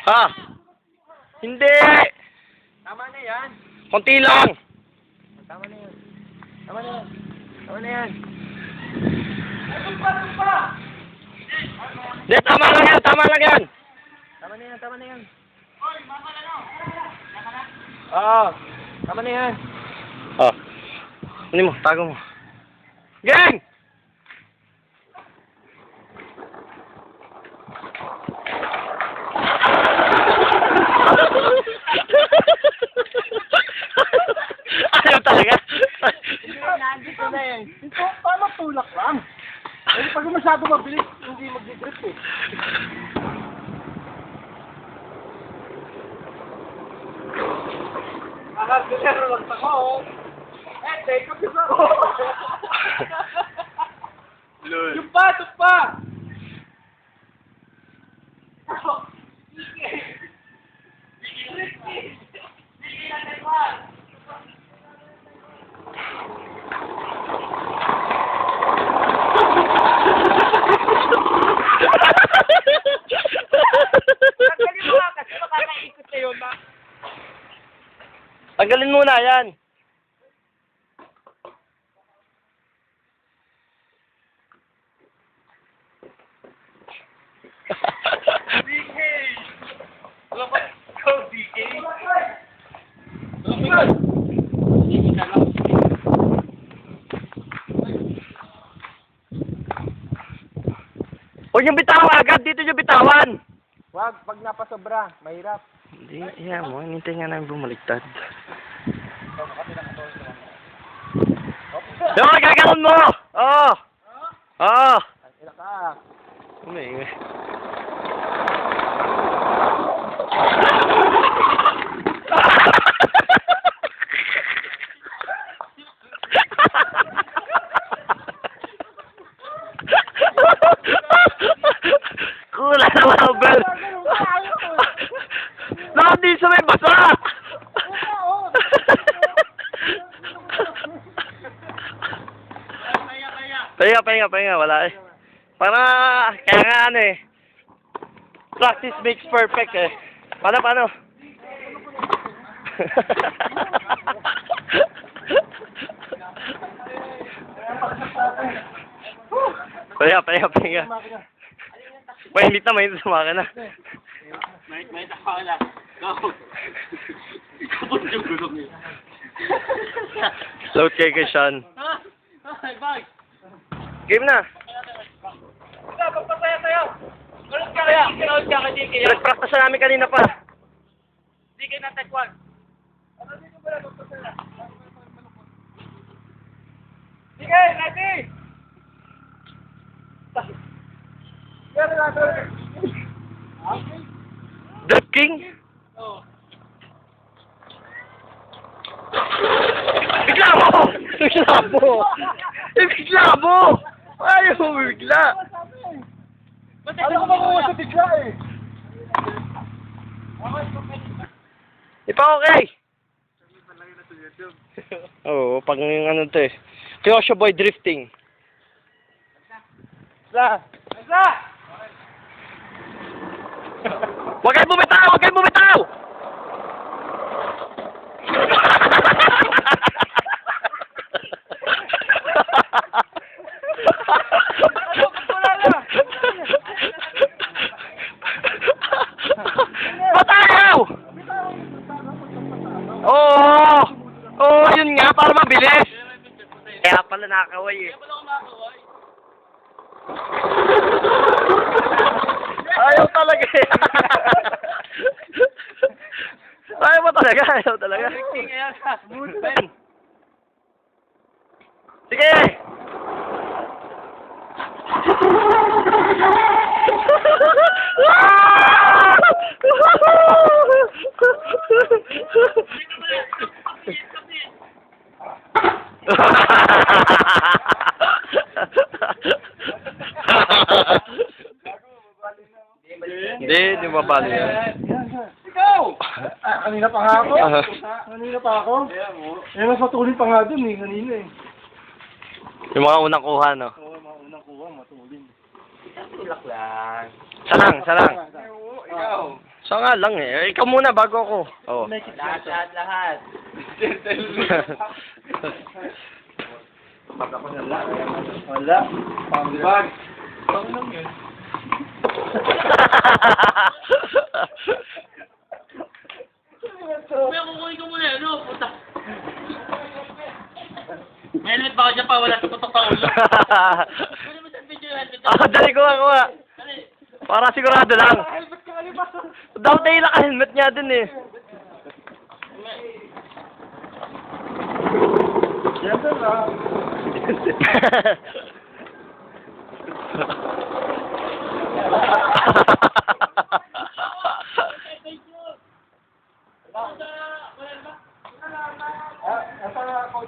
Ha? Hindi! Tama na yan. Konti lang! Tama na yan. Tama na yan. Tama na yan. Hindi, tama lang yan! Tama lang yan! Tama na yan. Tama na yan. Oo. Tama na yan. Oh. Ano mo? Tago mo. Gang! Ayaw talaga. Nandito na yan. Ito, paano tulak lang? Eh, pag masyado mabilis, hindi mag-drift eh. Galero lang ako. Eh, take off yung ako. Yung pa, yung pa! Tanggalin muna yan. DK! Go, DK! Huwag yung bitawan agad. Dito yung bitawan. Wag, pag napasobra, mahirap. Hindi, yan mo. Hinintay nga namin bumaliktad. Yung magaganon mo! Oo! Oo! Ila ka. Umingay. Kulang naman ang bell. Bakit di sa may basa? Pahinga. Wala eh. Para, kaya nga ano eh. Practice makes perfect eh. Paano? Pahinga. Mainit na sumaka na. May taka na. Go. Kapot yung gulong niya. Load kay Sean. Ay, bag. Game na. Pagpapaya sa'yo. Gulong ka kay DK. Nag-practice na namin kanina pa. DK na tech 1. Ano dito ba na pagpapaya? DK, ready! The King? Oo. Bigla mo! Ayaw mo bigla! Ano ka ba sa bigla eh? Di pa okay? Oo, pag yung ano to eh. Kyosho Boy Drifting. Isa! Huwag kayo bumitaw! Patayaw! Oo, yun nga, para mabilis. Kaya pala nakakaway eh. Ayaw talaga eh. Ayaw talaga. Sige! Hindi mabali yan. Ikaw! Kanina pa nga ako. Mas matulin pa nga dun eh, kanina eh. Yung mga unang kuha, no? Oo, mga unang kuha, matulin. Tulak lang. Salang. Ikaw. Siya nga lang eh. Ikaw muna bago ako. Oh. Lahat. Wala. Pambag. Pangulong yun. May kukunin ko muna, ano, puta. May helmet ba ako dyan pa? Wala sa putok pa ulo. Kunin mo sa video yung helmet. Dali ko nga. Dali. Para sigurado lang. Helmet ka kalibas. Dapat tayo naka-helmet niya dun eh. Yan doon ah. Asa ako